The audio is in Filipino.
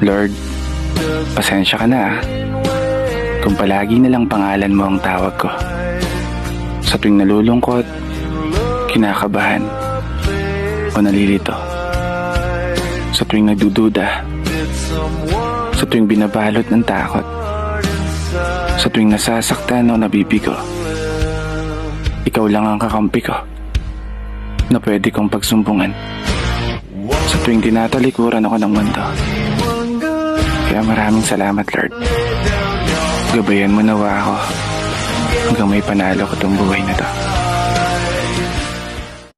Lord, pasensya ka na kung palagi na lang pangalan mo ang tawag ko. Sa tuwing nalulungkot, kinakabahan, o nalilito. Sa tuwing nagdududa, sa tuwing binabalot ng takot, sa tuwing nasasaktan o nabibigo, ikaw lang ang kakampi ko na pwede kong pagsumbungan. Sa tuwing tinatalikuran ako ng mundo. Kaya maraming salamat, Lord. Gabayan mo nawa ako hanggang may panalo ko tong buhay na to.